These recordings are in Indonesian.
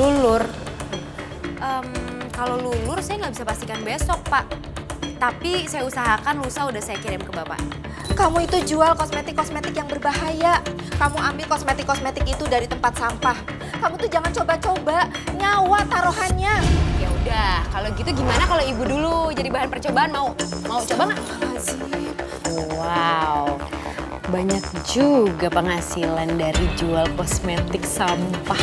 Lulur. Kalau lulur saya nggak bisa pastikan besok, Pak. Tapi saya usahakan lusa udah saya kirim ke Bapak. Kamu itu jual kosmetik-kosmetik yang berbahaya. Kamu ambil kosmetik-kosmetik itu dari tempat sampah. Kamu tuh jangan coba-coba, nyawa taruhannya. Ya udah, kalau gitu gimana kalau Ibu dulu jadi bahan percobaan mau coba nggak? Wow, banyak juga penghasilan dari jual kosmetik sampah.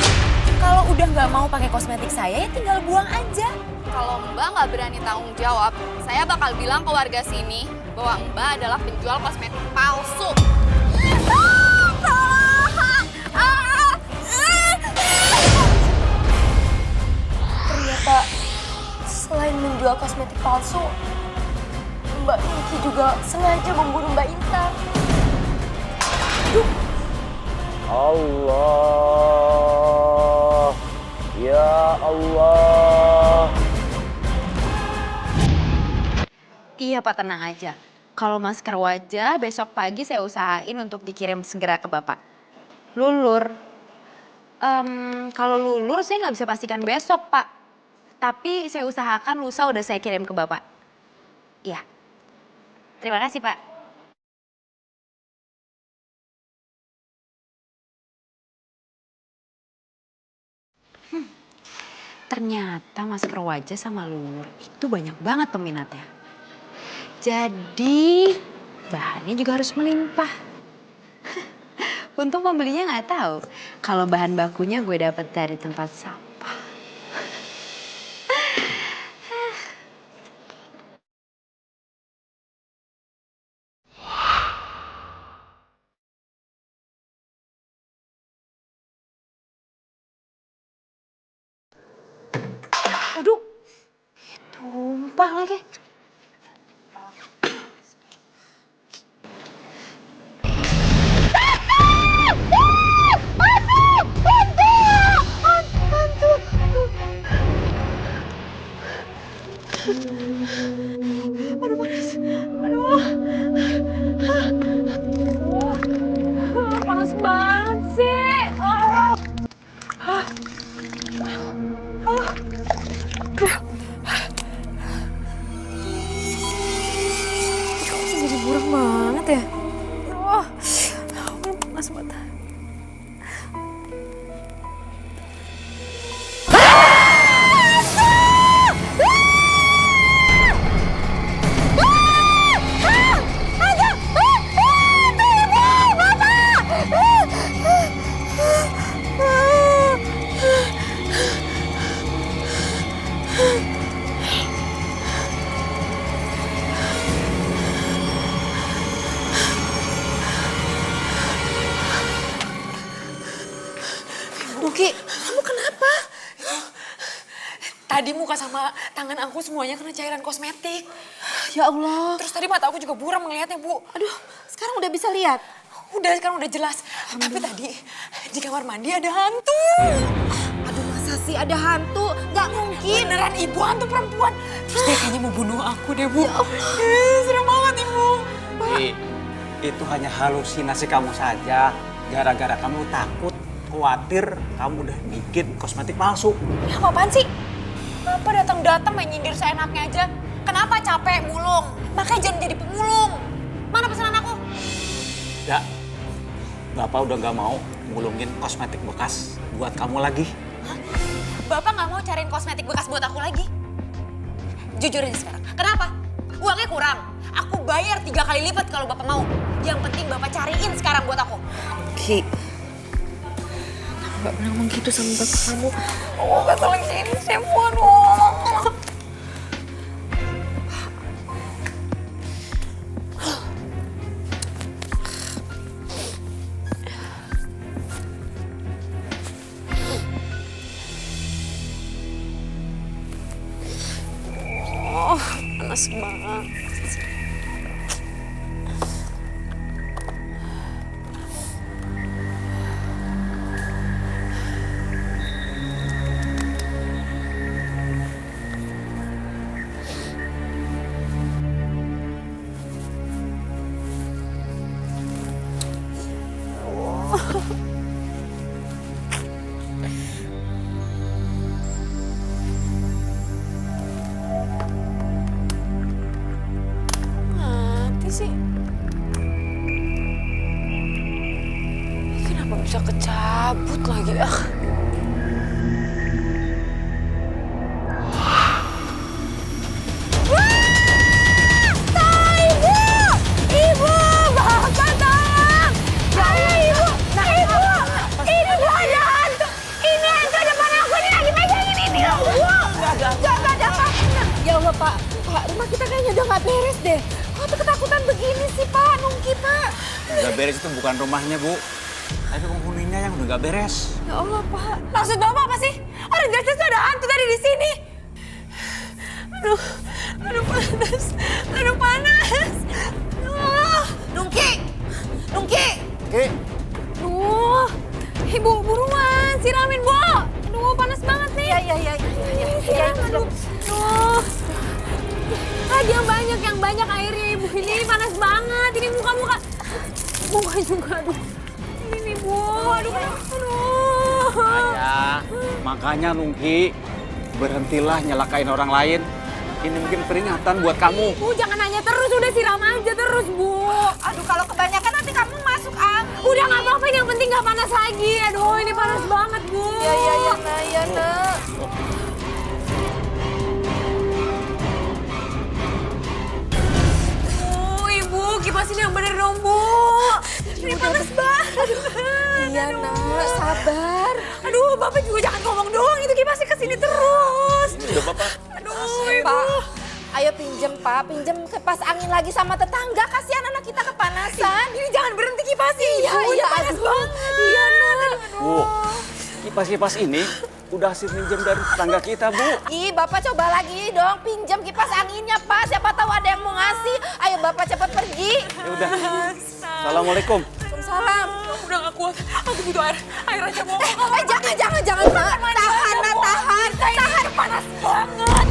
Kalau udah nggak mau pakai kosmetik saya ya tinggal buang aja. Kalau Mbak nggak berani tanggung jawab, saya bakal bilang ke warga sini bahwa Mbak adalah penjual kosmetik palsu. Ternyata selain menjual kosmetik palsu, Mbak Niki juga sengaja membunuh Mbak Intan. Allah, ya Allah. Iya Pak, tenang aja. Kalau masker wajah besok pagi saya usahain untuk dikirim segera ke Bapak. Lulur. Kalau lulur saya nggak bisa pastikan besok Pak. Tapi saya usahakan lusa udah saya kirim ke Bapak. Iya. Terima kasih Pak. Ternyata masker wajah sama lulur itu banyak banget peminatnya. Jadi bahannya juga harus melimpah. Untung pembelinya nggak tahu kalau bahan bakunya gue dapet dari tempat sampah. Aduh, tumpah lagi. Panas banget sih. Jadi buram banget ya. Wah, panas banget. Uki, kamu kenapa? Tadi muka sama tangan aku semuanya kena cairan kosmetik. Ya Allah. Terus tadi mata aku juga buram melihatnya, Bu. Aduh, sekarang udah bisa lihat. Sekarang udah jelas. Tapi tadi di kamar mandi ada hantu. Aduh, masa sih ada hantu? Gak mungkin. Beneran ibu hantu perempuan. Terus dia kayaknya mau bunuh aku deh, Bu. Serem banget, Ibu. Itu hanya halusinasi kamu saja. Gara-gara kamu takut, khawatir, kamu udah bikin kosmetik palsu. Ya apaan sih? Kenapa datang-datang main nyindir seenaknya aja? Kenapa capek mulung? Makanya jangan jadi pemulung. Mana pesanan aku? Ya, Bapak udah gak mau ngulungin kosmetik bekas buat kamu lagi. Hah? Bapak nggak mau cariin kosmetik bekas buat aku lagi? Jujur aja sekarang. Kenapa? Uangnya kurang. Aku bayar 3 kali lipat kalau Bapak mau. Yang penting Bapak cariin sekarang buat aku. Ki, Mbak pernah ngomong gitu sama bapak kamu. Oh, kata lagi ini sih, waduh. Oh, panas banget. bisa kecabut lagi. Ibu, Bapak tolong! Ibu! Ini bukan hantu! Ini hantu depan aku, ini lagi pegangin ini! Jangan ada Pak! Ya Allah Pak, rumah kita kayaknya udah gak beres deh. Kok tuh ketakutan begini sih Pak, Nungki Pak? Nggak beres itu bukan rumahnya, Bu. Tapi penghuninya yang udah nggak beres. Ya Allah Pak. Maksud Bapak apa sih? Orang jelas ada hantu tadi di sini. Aduh panas. Aduh. Nungki! Ki. Ibu buruan, siramin, Bu. Aduh, panas banget nih. Iya. Aduh. Lagi yang banyak airnya, Ibu. Ini panas banget. Ini muka juga, aduh. Ini, Bu. Aduh. Makanya Nungki, berhentilah nyalakain orang lain. Ini mungkin peringatan buat kamu. Bu, jangan nanya terus, udah siram aja terus, Bu. Aduh, kalau kebanyakan nanti kamu masuk angin. Udah nggak apa-apa, yang penting nggak panas lagi. Aduh, ini panas banget, Bu. Iya, Nak. Ibu, kipasin yang bener dong, Bu. Ini panas banget. Iya, Nak, sabar. Aduh, Bapak juga jangan ngomong doang, itu kipasnya kesini terus. Ini udah Bapak. Aduh, Ibu. Pak, ayo pinjem Pak, pinjem kipas angin lagi sama tetangga. Kasihan anak kita kepanasan. Ini jangan berhenti kipasnya, Ibu. Iya, Ini panas aduh. banget. Iya, Nak. Bu, kipas-kipas ini udah hasil minjem dari tetangga kita, Bu. Ih, Bapak coba lagi dong pinjam kipas anginnya, Pak. Siapa tahu ada yang mau ngasih. Ayo Bapak cepat pergi. Ya udah. Assalamualaikum. Waalaikumsalam. Udah gak kuat, aku butuh air. Air aja mau. Jangan, Nak. Tahan, Nak, tahan. Tahan, panas banget.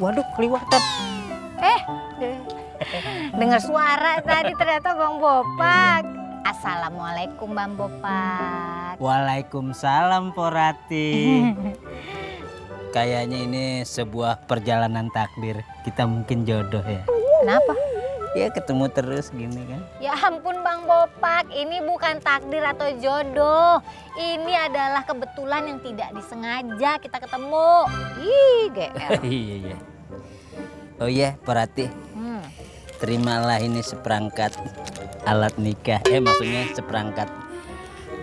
Waduh, keliwatan. Dengar suara tadi ternyata Bang Bopak. Assalamualaikum Bang Bopak. Waalaikumsalam Porati. Kayaknya ini sebuah perjalanan takdir. Kita mungkin jodoh ya. Kenapa? Ya ketemu terus gini kan. Ya ampun Bang Bopak, ini bukan takdir atau jodoh. Ini adalah kebetulan yang tidak disengaja kita ketemu. Ih, GR. Iya. Oh iya Porati, terimalah ini seperangkat alat nikah. Maksudnya seperangkat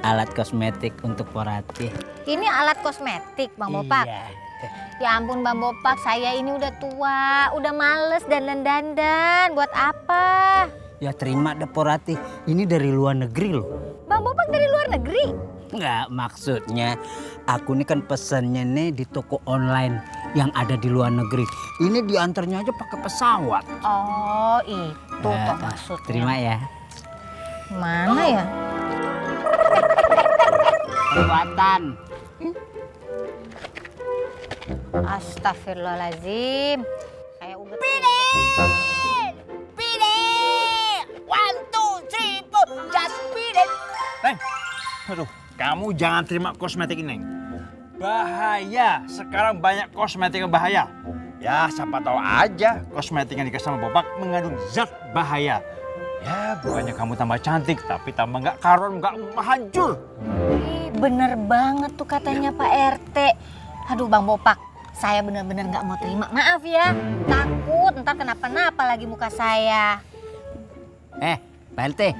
alat kosmetik untuk Porati. Ini alat kosmetik Bang Bopak. Iya. Ya ampun Bang Bopak, saya ini udah tua, udah males dandan-dandan. Buat apa? Ya terima deh Porati, ini dari luar negeri loh. Bang Bopak dari luar negeri? Enggak, maksudnya aku ini kan pesannya nih di toko online yang ada di luar negeri. Ini diantarnya aja pakai pesawat. Oh itu toh Nah, maksudnya. terima ya. Mana ya? Kelewatan. Astagfirullahaladzim. Kayak udah. Pide! 1, 2, 3, 4, just pide! Neng, aduh, kamu jangan terima kosmetik ini, Neng. Bahaya, sekarang banyak kosmetik yang bahaya. Ya, siapa tahu aja kosmetik yang dikasih sama Bopak mengandung zat bahaya. Ya, bukannya kamu tambah cantik, tapi tambah nggak karuan, nggak hancur. Ih, bener banget tuh katanya Pak RT. Aduh Bang Bopak, saya bener-bener nggak mau terima. Maaf ya, takut ntar kenapa-napa lagi muka saya. Pak RT,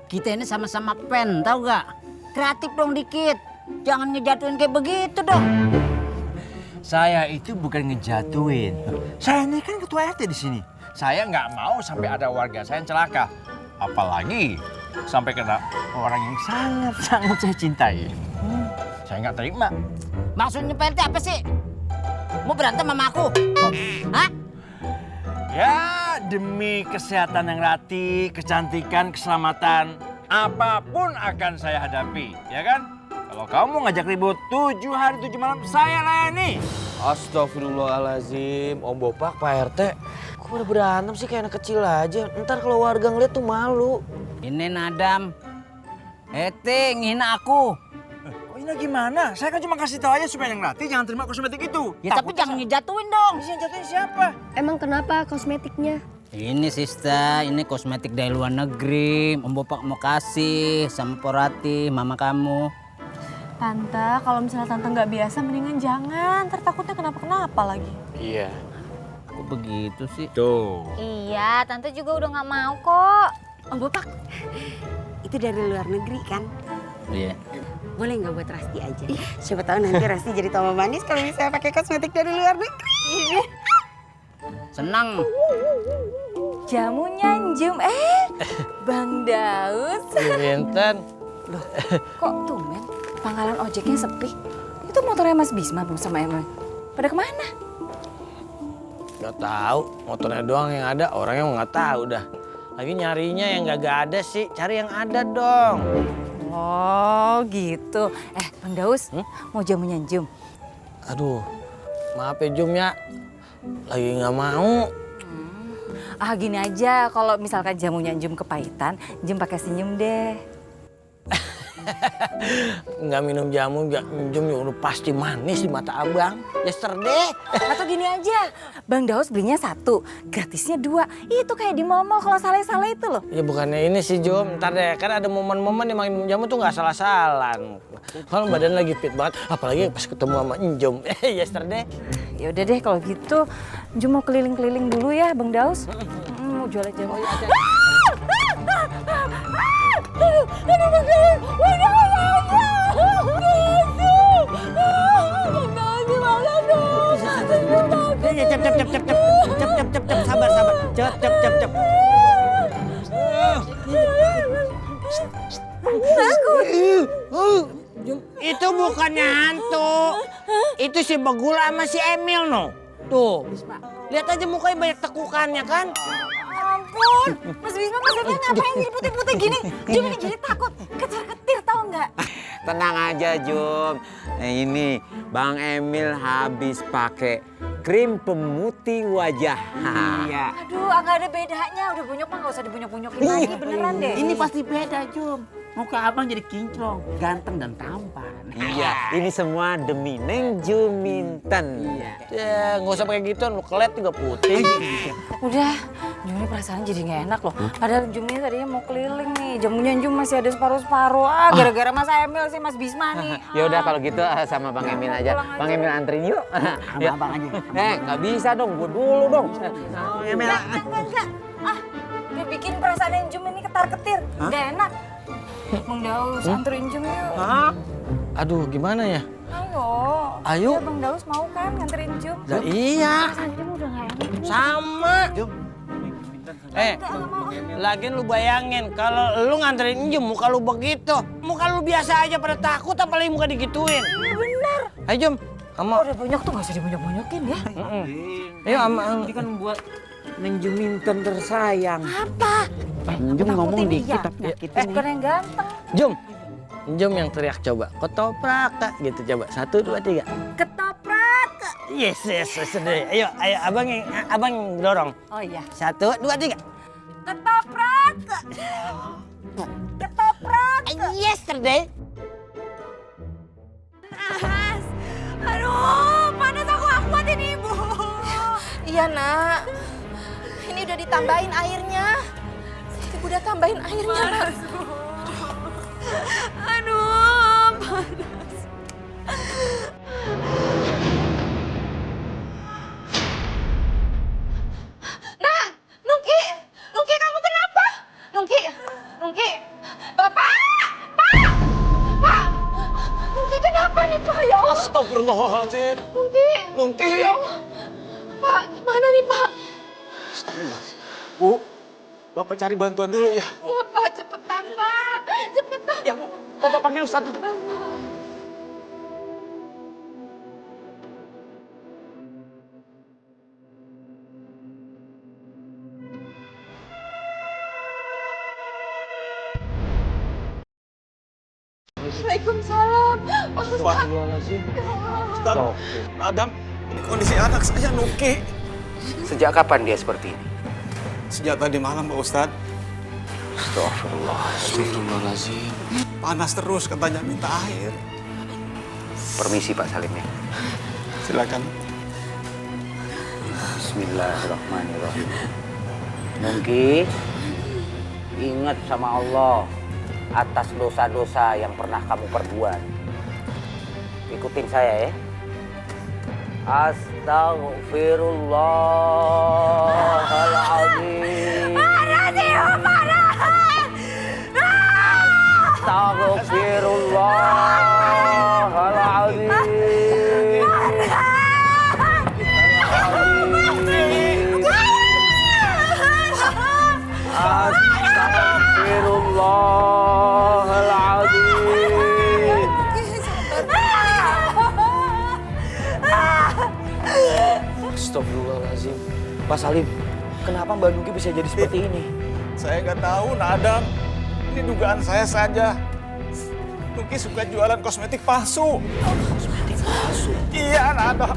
kita ini sama-sama pen, tahu gak? Kreatif dong dikit, jangan ngejatuhin kayak begitu dong. Saya itu bukan ngejatuhin. Saya ini kan ketua RT di sini. Saya nggak mau sampai ada warga saya yang celaka. Apalagi sampai kena orang yang sangat-sangat saya cintai. Saya nggak terima. Maksudnya Pak RT apa sih? Mau berantem sama aku? Hah? Ya, demi kesehatan yang Rati, kecantikan, keselamatan, apapun akan saya hadapi, ya kan? Kalau kamu ngajak ribut 7 hari 7 malam, saya layani. Astagfirullahaladzim, Om Bopak, Pak RT. Kok udah berantem sih kayak anak kecil aja? Ntar kalau warga ngeliat tuh malu. Ini Nadam, ngehina aku. Oh ini gimana? Saya kan cuma kasih tahu aja supaya yang latih jangan terima kosmetik itu. Ya tapi jangan ngejatuhin dong. Yang jatuhin siapa? Emang kenapa kosmetiknya? Ini Sista, ini kosmetik dari luar negeri. Om Bopak mau kasih sama Porati, mama kamu. Tante, kalau misalnya Tante nggak biasa mendingan jangan. Ntar takutnya kenapa-kenapa lagi. Iya. Kok begitu sih? Tuh. Iya, Tante juga udah nggak mau kok. Om Bopak, itu dari luar negeri kan? Iya. Boleh nggak buat Rasti aja? Siapa tahu nanti Rasti jadi tambah manis kalau misalnya pakai kosmetik dari luar negeri. Senang. Jamu nyanjum, Bang Daus. Benten. Kok tumben pangkalan ojeknya sepi? Itu motornya Mas Bisma belum sama Emel. Pada kemana? Gak tahu, motornya doang yang ada, orangnya nggak tahu dah. Lagi nyarinya yang gak ada sih, cari yang ada dong. Oh gitu. Bang Daus, mau jamu nyanjum? Aduh, maaf ya Jum ya, lagi nggak mau. Gini aja, kalau misalkan jamu nyanjum kepahitan, Jum pakai senyum deh. Nggak minum jamu, nggak Jum ya udah pasti manis di mata abang. Yesterday. Atau gini aja, Bang Daus belinya 1, gratisnya 2. Itu kayak di mall-mall kalau salah-salah itu loh. Ya bukannya ini sih Jum, ntar deh kan ada momen-momen yang minum jamu tuh nggak salah-salan. Kalau badan lagi fit banget, apalagi pas ketemu sama Jum. Yesterday. Ya udah deh kalau gitu, Jum mau keliling-keliling dulu ya Bang Daus. Mau jualan jamu. Cep, sabar. Cep. Itu bukannya hantu. Itu si Begula sama si Emil no. Tuh. Lihat aja mukanya banyak tekukannya kan. Ampun, Mas Bisma maksudnya ngapain jadi putih-putih gini? Jum ini jadi takut, ketar-ketir tau nggak? Tenang aja Jum. Ini Bang Emil habis pakai krim pemutih wajah. Iya. Aduh, nggak ada bedanya. Udah bonyok mah nggak usah dibonyok-bonyokin lagi, beneran deh. Ini pasti beda, Jum. Muka abang jadi kinclong, ganteng dan tampan. Iya, ini semua demi Neng Juminten. Iya. Ya nggak usah pakai gituan, lu kelet juga putih. Udah, Jum ini perasaan jadi nggak enak loh. Padahal Jum ini tadinya mau keliling nih. Jamunya Jum masih ada separuh-separuh. Gara-gara Mas Emil sih, Mas Bisma nih. Ya udah kalau gitu sama Bang Emil aja. Bang Emil anterin yuk. Sama abang aja. Nggak bisa dong, gue dulu dong. Emil. Enggak. Udah bikin perasaan Jum ini ketar-ketir. Nggak enak. Bang Daus, anterin Jum yuk. Aduh, gimana ya? Ayo. Ya, Bang Daus mau kan nganterin Jum? Nah, iya. Perasaan Jum udah nggak enak. Sama. Lagian lu bayangin kalau lu nganterin Jum muka lu begitu. Muka lu biasa aja pada takut apalagi muka digituin. Bener. Ayo Jum, kamu. Udah bonyok tuh nggak usah dibonyok-bonyokin ya. Ayo sama. Ini kan buat Neng Juminten tersayang. Apa? Jum ngomong dikit tapi nyakitin. Bukan yang ganteng. Jum yang teriak coba. Ketoprak gitu coba. 1, 2, 3. Ketoprak. Yes. Ayo abang yang dorong. Oh iya. 1, 2, 3. Ketoprak. Ketoprak. Yesterday. Aduh, panas aku kuatin Ibu. Iya nak, ini udah ditambahin airnya. Ibu udah tambahin airnya nak. Aduh, panas. Nah, Nungki kamu kenapa? Nungki, Bapak, Pak, Nungki kenapa nih Pak? Ya Allah. Astagfirullahaladzim. Nungki. Ya Allah. Pak, gimana nih Pak? Bu, Bapak cari bantuan dulu ya. Ya Pak, cepetan Pak, cepetan. Ya Bu, Bapak panggil Ustadz. Waalaikumsalam. Astagfirullahaladzim. Ustadz, Adam, ini kondisi anak saya Nuki. Sejak kapan dia seperti ini? Sejak tadi malam Pak Ustadz. Astagfirullahaladzim. Panas terus katanya, minta air. Permisi Pak Salim ya. Silakan. Bismillahirrahmanirrahim. Nungki, ingat sama Allah atas dosa-dosa yang pernah kamu perbuat. Ikutin saya ya. Astaghfirullahaladzim. Astaghfirullahaladzim. Astagfirullahaladzim. Astagfirullahaladzim. Pak Salim, kenapa Mbak Nungki bisa jadi seperti ini? Saya nggak tahu, Nak Adam. Ini dugaan saya saja. Nuki suka jualan kosmetik palsu. Kosmetik palsu? Iya, Nak Adam.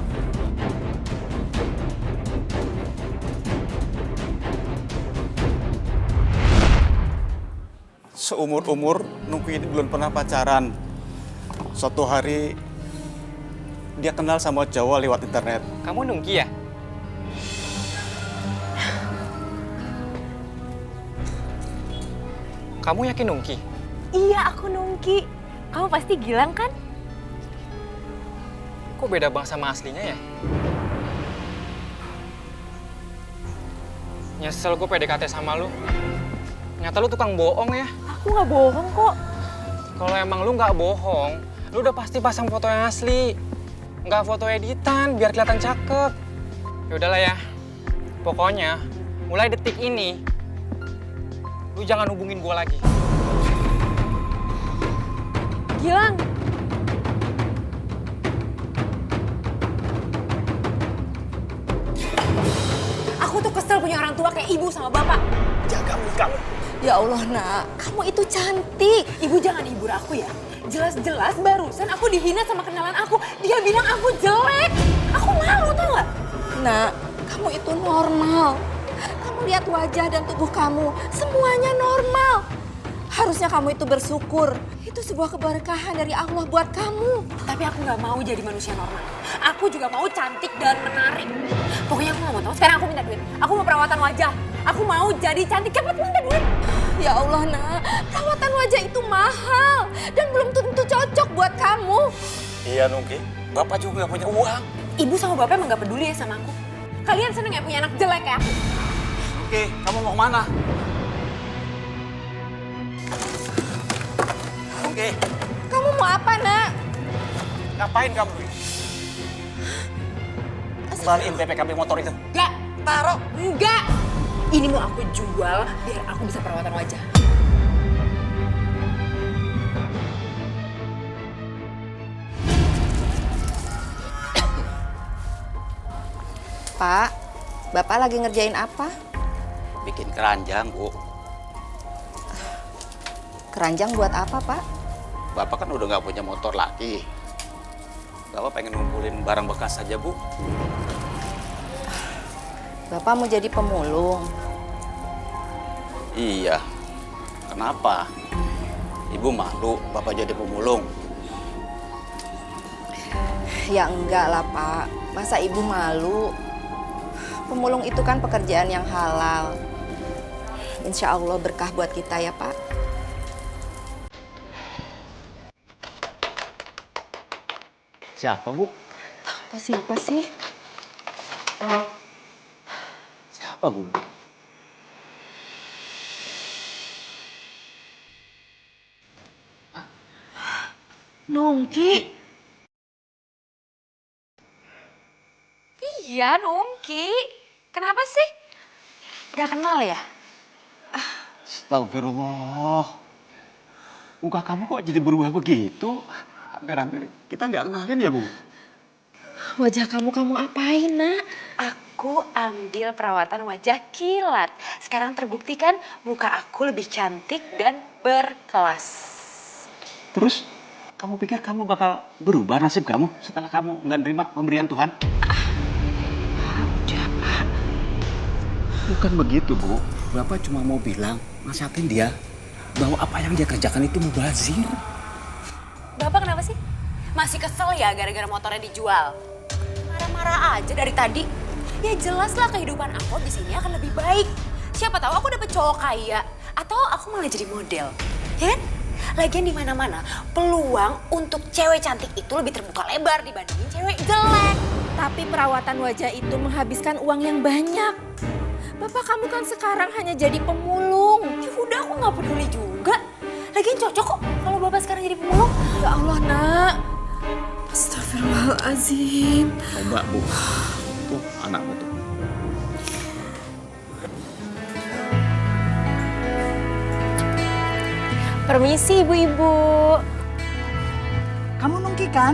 Seumur-umur Nuki ini belum pernah pacaran. Suatu hari dia kenal sama cowok lewat internet. Kamu Nungki ya? Kamu yakin Nungki? Iya, aku Nungki. Kamu pasti Gilang kan? Kok beda banget sama aslinya ya? Nyesel gue PDKT sama lu. Nyata lu tukang bohong ya. Aku nggak bohong kok. Kalau emang lu nggak bohong, lu udah pasti pasang foto yang asli. Nggak foto editan, biar kelihatan cakep. Ya udahlah ya. Pokoknya, mulai detik ini, lu jangan hubungin gue lagi. Gilang. Aku tuh kesel punya orang tua kayak ibu sama bapak. Jaga mulut kamu. Ya Allah, Nak. Kamu itu cantik. Ibu jangan hibur aku ya. Jelas-jelas barusan aku dihina sama kenalan aku. Dia bilang aku jelek. Aku malu, tau gak? Nak, kamu itu normal. Kamu lihat wajah dan tubuh kamu. Semuanya normal. Harusnya kamu itu bersyukur. Itu sebuah keberkahan dari Allah buat kamu. Tapi aku gak mau jadi manusia normal. Aku juga mau cantik dan menarik. Pokoknya aku gak mau tahu. Sekarang aku minta duit. Aku mau perawatan wajah. Aku mau jadi cantik. Cepat minta duit. Ya Allah, Nak. Perawatan wajah itu mahal. Dan belum tentu cocok buat kamu. Iya, Nungki. Bapak juga punya uang. Ibu sama bapak emang gak peduli ya sama aku. Kalian seneng ya punya anak jelek kayak aku? Oke, kamu mau kemana? Oke. Kamu mau apa, Nak? Ngapain kamu? Kembaliin BPKB motor itu. Enggak. Taruh. Enggak. Ini mau aku jual biar aku bisa perawatan wajah. Pak, Bapak lagi ngerjain apa? Bikin keranjang, Bu. Keranjang buat apa, Pak? Bapak kan udah nggak punya motor lagi. Bapak pengen ngumpulin barang bekas saja, Bu. Bapak mau jadi pemulung. Iya. Kenapa? Ibu malu Bapak jadi pemulung. Ya enggak lah, Pak. Masa Ibu malu? Pemulung itu kan pekerjaan yang halal. Insya Allah berkah buat kita ya, Pak. Siapa, Bu? Siapa sih? Siapa, Bu? Nungki. Iya, Nungki. Kenapa sih? Gak kenal ya? Astagfirullah. Muka kamu kok jadi berubah begitu? Hampir-hampir kita nggak kenalin ya, Bu? Wajah kamu apain, Nak? Aku ambil perawatan wajah kilat. Sekarang terbukti kan muka aku lebih cantik dan berkelas. Terus kamu pikir kamu bakal berubah nasib kamu setelah kamu nggak nerima pemberian Tuhan? Udah, Pak. Bukan begitu, Bu. Bapak cuma mau bilang, nasihatin dia. bahwa apa yang dia kerjakan itu mubazir. Bapak kenapa sih? Masih kesel ya gara-gara motornya dijual? Marah-marah aja dari tadi. Ya jelas lah kehidupan aku di sini akan lebih baik. Siapa tahu aku dapet cowok kaya atau aku malah jadi model. Ya kan? Lagian di mana-mana peluang untuk cewek cantik itu lebih terbuka lebar dibandingin cewek jelek. Tapi perawatan wajah itu menghabiskan uang yang banyak. Bapak kamu kan sekarang hanya jadi pemulung. Ya udah aku nggak peduli juga. Lagian cocok kok kalau bapak sekarang jadi pemulung. Ya Allah nak. Astagfirullahaladzim. Coba Bu, tuh anakmu tuh. Permisi ibu-ibu. Kamu Nungki kan?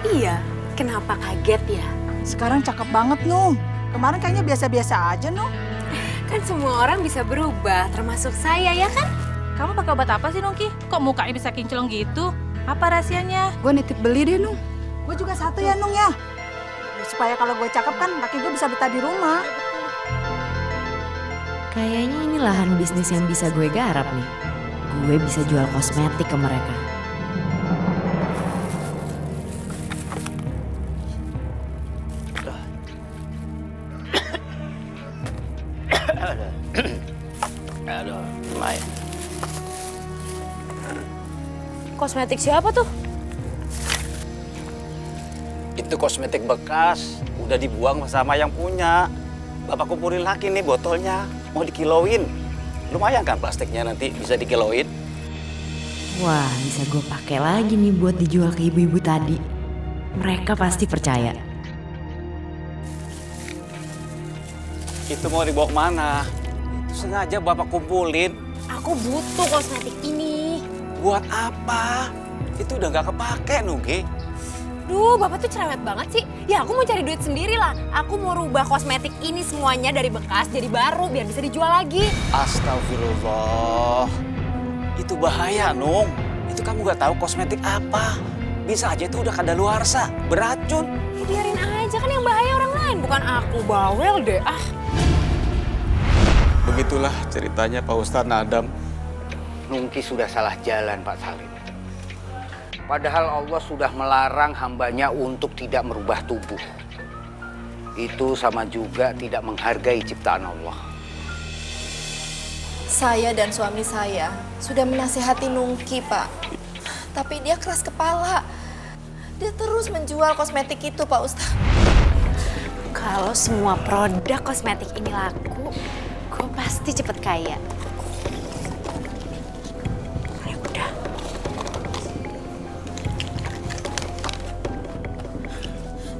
Iya, kenapa kaget ya? Sekarang cakep banget Nung. Kemarin kayaknya biasa-biasa aja Nung. Kan semua orang bisa berubah, termasuk saya ya kan? Kamu pakai obat apa sih Nungki? Kok mukanya bisa kinclong gitu? Apa rahasianya? Gue nitip beli deh Nung. Gue juga satu ya Nung ya. Supaya kalau gue cakep kan laki gue bisa betah di rumah. Kayaknya ini lahan bisnis yang bisa gue garap nih. Gue bisa jual kosmetik ke mereka. Aduh, lumayan. Kosmetik siapa tuh? Itu kosmetik bekas, udah dibuang sama yang punya. Bapak kumpulin lagi nih botolnya, mau dikiloin. Lumayan kan plastiknya nanti bisa dikiloin. Wah, bisa gue pakai lagi nih buat dijual ke ibu-ibu tadi. Mereka pasti percaya. Itu mau dibawa kemana? Itu sengaja Bapak kumpulin. Aku butuh kosmetik ini. Buat apa? Itu udah nggak kepake, Nungki. Duh, Bapak tuh cerewet banget sih. Ya aku mau cari duit sendiri lah. Aku mau rubah kosmetik ini semuanya dari bekas jadi baru biar bisa dijual lagi. Astagfirullah. Itu bahaya, Nung. Itu kamu nggak tahu kosmetik apa. Bisa aja itu udah kadaluarsa, beracun. Ya, biarin aja kan yang bahaya orang lain, bukan aku. Bawel deh, ah. Begitulah ceritanya Pak Ustadz Nadam. Nungki sudah salah jalan Pak Salim. Padahal Allah sudah melarang hambanya untuk tidak merubah tubuh. Itu sama juga tidak menghargai ciptaan Allah. Saya dan suami saya sudah menasehati Nungki, Pak. Tapi dia keras kepala. Dia terus menjual kosmetik itu, Pak Ustadz. Kalau semua produk kosmetik ini laku, gue pasti cepet kaya. Ya udah.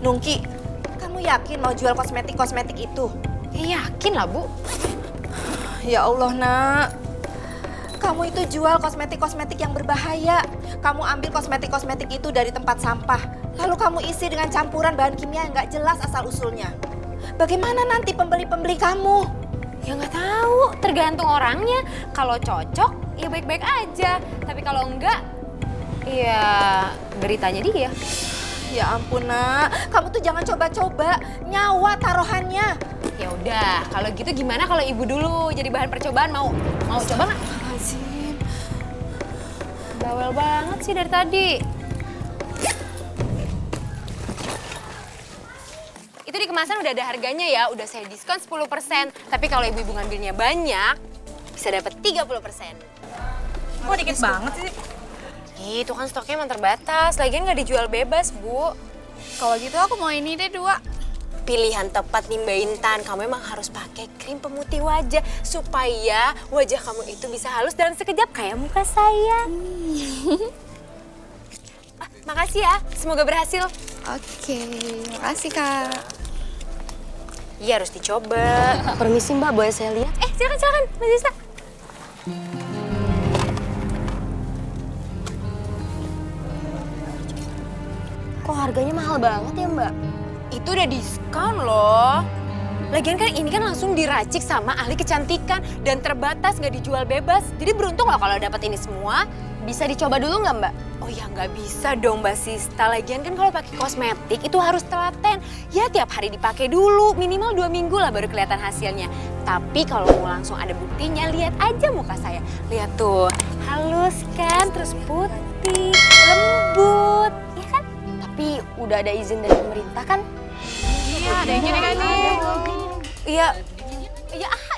Nungki, kamu yakin mau jual kosmetik itu? Ya, yakin lah, Bu. Ya Allah, nak. Kamu itu jual kosmetik yang berbahaya. Kamu ambil kosmetik itu dari tempat sampah. Lalu kamu isi dengan campuran bahan kimia yang nggak jelas asal-usulnya. Bagaimana nanti pembeli-pembeli kamu? Ya nggak tahu, tergantung orangnya. Kalau cocok, ya baik-baik aja. Tapi kalau enggak, ya beritanya dia. Ya ampun, nak. Kamu tuh jangan coba-coba. Nyawa taruhannya. Ya udah, kalau gitu gimana kalau ibu dulu jadi bahan percobaan? Mau coba nggak? Azim. Bawel banget sih dari tadi. Itu di kemasan udah ada harganya ya, udah saya diskon 10%. Tapi kalau ibu-ibu ngambilnya banyak, bisa dapat 30%. Kok dikit banget sih? Itu kan stoknya emang terbatas, lagian nggak dijual bebas, Bu. Kalau gitu aku mau ini deh 2. Pilihan tepat nih Mbak Intan, kamu emang harus pakai krim pemutih wajah supaya wajah kamu itu bisa halus dalam sekejap kayak muka saya. Makasih ya, semoga berhasil. Oke, makasih Kak. Iya harus dicoba. Permisi Mbak, boleh saya lihat? Silakan, Mbak Zista. Kok harganya mahal banget ya Mbak? Itu udah diskon loh. Lagian kan ini kan langsung diracik sama ahli kecantikan dan terbatas, nggak dijual bebas. Jadi beruntung loh kalau dapat ini semua. Bisa dicoba dulu nggak Mbak? Oh ya nggak bisa dong Mbak Sista. Lagian kan kalau pakai kosmetik itu harus telaten. Ya tiap hari dipakai dulu, minimal 2 minggu lah baru kelihatan hasilnya. Tapi kalau mau langsung ada buktinya, lihat aja muka saya. Lihat tuh, halus kan, terus putih, lembut, ya kan? Tapi udah ada izin dari pemerintah kan? Iya, ada izin kan nih. Iya,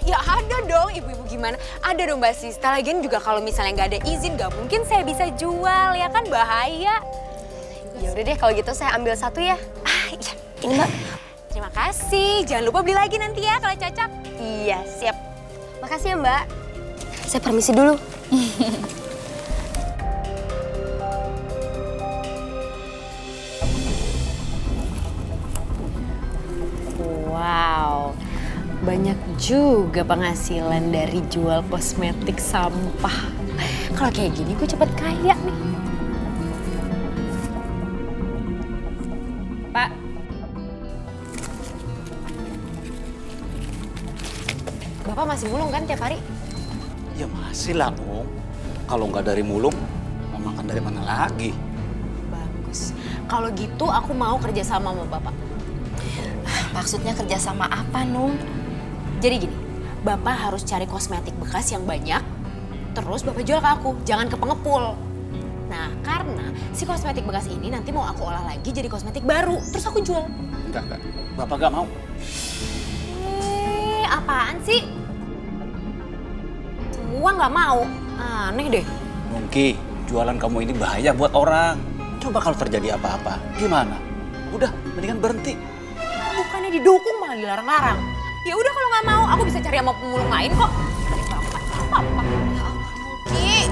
ya ada dong ibu-ibu gimana? Ada dong Mbak Sista, lagian juga kalau misalnya nggak ada izin nggak mungkin saya bisa jual, ya kan bahaya. Ya udah deh kalau gitu saya ambil 1 ya. Iya, ini Mbak. Terima kasih, jangan lupa beli lagi nanti ya kalau cocok. Iya, siap. Makasih ya Mbak. Saya permisi dulu. Wow, banyak juga penghasilan dari jual kosmetik sampah. Kalau kayak gini gue cepet kaya nih. Pak. Bapak masih mulung kan tiap hari? Ya masih lah, Om. Kalau nggak dari mulung, mau makan dari mana lagi? Bagus. Kalau gitu aku mau kerja sama Bapak. Maksudnya kerja sama apa, Nung? Jadi gini, Bapak harus cari kosmetik bekas yang banyak, terus Bapak jual ke aku, jangan ke pengepul. Nah, karena si kosmetik bekas ini nanti mau aku olah lagi jadi kosmetik baru, terus aku jual. Enggak. Bapak nggak mau. Apaan sih? Semua nggak mau, aneh deh. Nungki, jualan kamu ini bahaya buat orang. Coba kalau terjadi apa-apa, gimana? Udah, mendingan berhenti. Bukannya didukung malah dilarang-larang. Ya udah kalau nggak mau, aku bisa cari sama pemulung lain kok. Dari Bapak, apa-apa. Ya Allah, Nungki.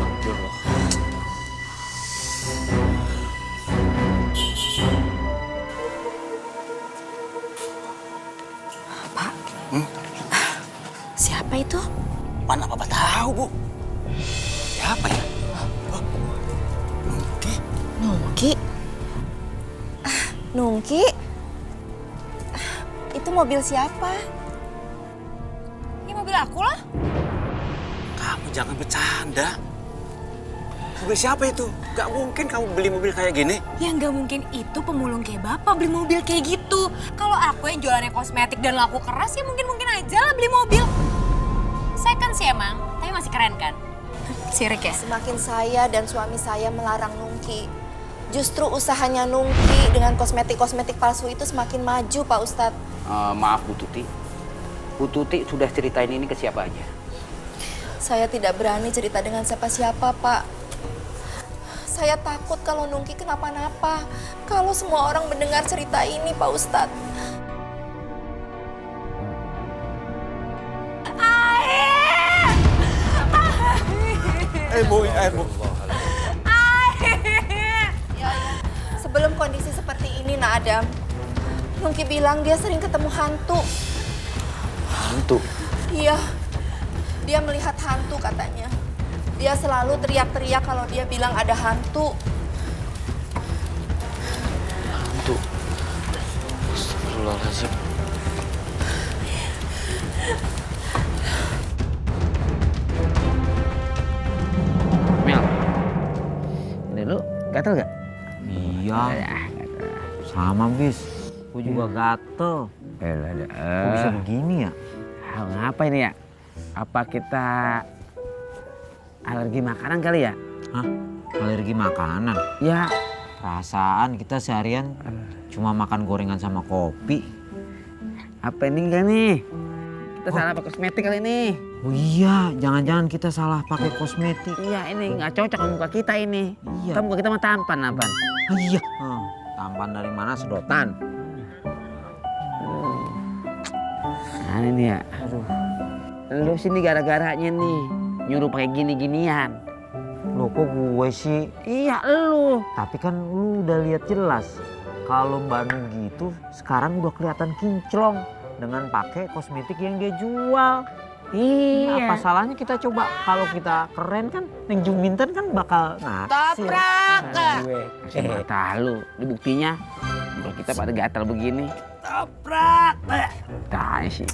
Pak, siapa itu? Mana Bapak tahu, Bu? Siapa ya? Nungki. Nungki? Nungki? Itu mobil siapa? Ini mobil aku lah. Kamu jangan bercanda. Mobil siapa itu? Gak mungkin kamu beli mobil kayak gini. Ya nggak mungkin itu pemulung kayak Bapak beli mobil kayak gitu. Kalau aku yang jualannya kosmetik dan laku keras ya mungkin aja lah beli mobil. Second sih emang, tapi masih keren kan? Sirik ya? Semakin saya dan suami saya melarang Nungki, justru usahanya Nungki dengan kosmetik-kosmetik palsu itu semakin maju, Pak Ustadz. Maaf Bu Tuti. Bu Tuti sudah ceritain ini ke siapa aja? Saya tidak berani cerita dengan siapa-siapa, Pak. Saya takut kalau Nungki kenapa-napa. Kalau semua orang mendengar cerita ini, Pak Ustadz. Bu. Sebelum kondisi seperti ini, Nak Adam, Nungki bilang dia sering ketemu hantu. Hantu? Iya, dia melihat hantu katanya. Dia selalu teriak-teriak kalau dia bilang ada hantu. Hantu? Astagfirullahaladzim. Mel, ini lu gatel gak? Iya, sama bis. Gue juga gatel. Kok bisa begini ya? Ngapa ini ya? Apa kita alergi makanan kali ya? Hah? Alergi makanan? Ya. Perasaan kita seharian cuma makan gorengan sama kopi. Apa ini enggak nih? Kita salah pakai kosmetik kali ini. Oh iya, jangan-jangan kita salah pakai kosmetik. Iya, ini nggak cocok sama muka kita ini. Iya. Kan muka kita mah tampan, apaan? Oh iya. Tampan dari mana? Sedotan. Nah ini ya. Aduh. Lu sini gara-garanya nih nyuruh pakai gini-ginian. Loh kok gue sih? Iya lu. Tapi kan lu udah lihat jelas kalau Mbak Nunggi itu sekarang udah kelihatan kinclong dengan pakai kosmetik yang dia jual. Iya. Apa salahnya kita coba kalau kita keren kan, Neng Juminten kan bakal naksir. Toprak. Kasih mata lu, ini buktinya. Kalau kita pada gatal begini. Toprak. Tanya sih.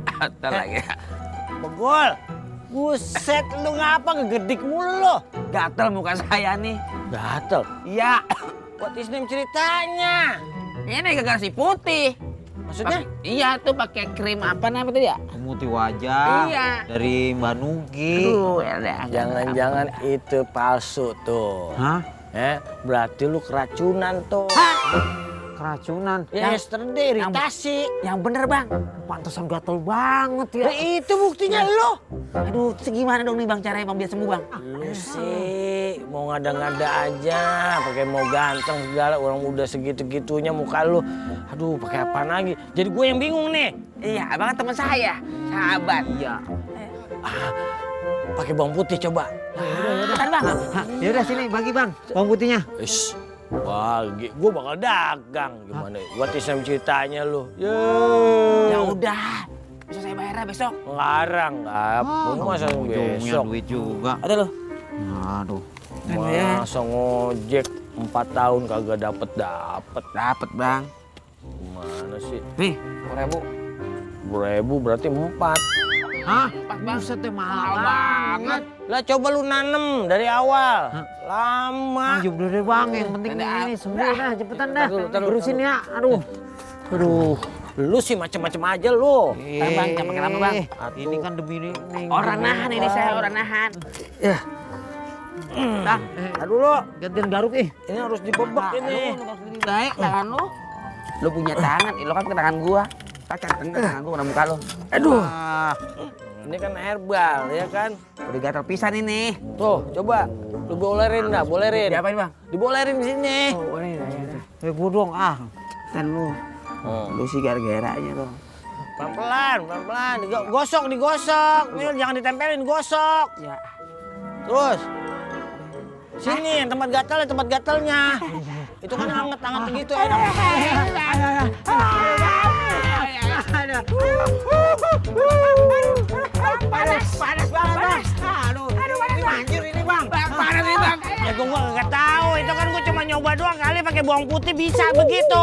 Gatal lagi. Begul. Buset, lu ngapa ngegedik mulu lo? Gatal muka saya nih. Gatal? Iya. What is name ceritanya? Ini gara-gara si putih. Maksudnya? Iya tuh pakai krim apa namanya tadi ya? Pemutih wajah. Iya. Dari Mbak Nungki. Aduh, ya Jangan-jangan itu palsu tuh. Hah? Berarti lu keracunan tuh. Keracunan? Yesterday, iritasi. Yang bener bang. Pantesan gatel banget ya. Nah, itu buktinya lo. Aduh, gimana dong nih bang caranya bang biar sembuh bang? Lu sih mau ngada-ngada aja, pakai mau ganteng segala, orang udah segitu-gitunya muka lu. Aduh, pakai apaan lagi? Jadi gue yang bingung nih. Iya, abang teman saya, sahabat. Iya. Pakai bawang putih coba. Kan bang? Ya udah sini bagi bang, bawang putihnya. Ish, bagi, gue bakal dagang. Gimana? What is name ceritanya lu? Ya udah, bisa saya bayar besok. Ngarang, lu masa besok? Duit juga. Ada lo? Aduh. Masa ngojek 4 tahun kagak dapet. Dapet bang. Gimana sih? Nih, 1000 berarti 4. Hah? Buset deh mahal banget. Lah coba lu nanem dari awal. Lama. Ayo udah deh bang, yang penting ini sembuh dah, cepetan dah. Taruh. Berusin ya, aduh. Lu sih macem-macem aja lu. Bang, jangan pakai lama bang. Ini kan demi ini. Orang nahan ini saya, orang nahan. Ya. Bang, aduh lu. Gantian garuk ih. Ini harus dibebek ini. Lu baik tangan lu. Lu punya tangan, lu kan ke tangan gua. Pacar tangan gua kena muka lu. Aduh. Ini kan herbal ya kan. Udah gatal pisan ini. Tuh, coba. Lu bolerin dah, bolerin. Diapain bang? Dibolerin di sini. Oh, ini ya. Gua dong ah. Kan lu. Lu sih gara-garanya tuh. Pelan-pelan. Digosok. Ini jangan ditempelin, gosok. Ya. Terus. Sini, yang tempat gatalnya. Itu kan hangat begitu enak. Panas banget. Aduh, ini manjur ini bang. Panas nih bang. Ya gua nggak tahu. Itu kan gua cuma nyoba doang kali pakai bawang putih bisa begitu.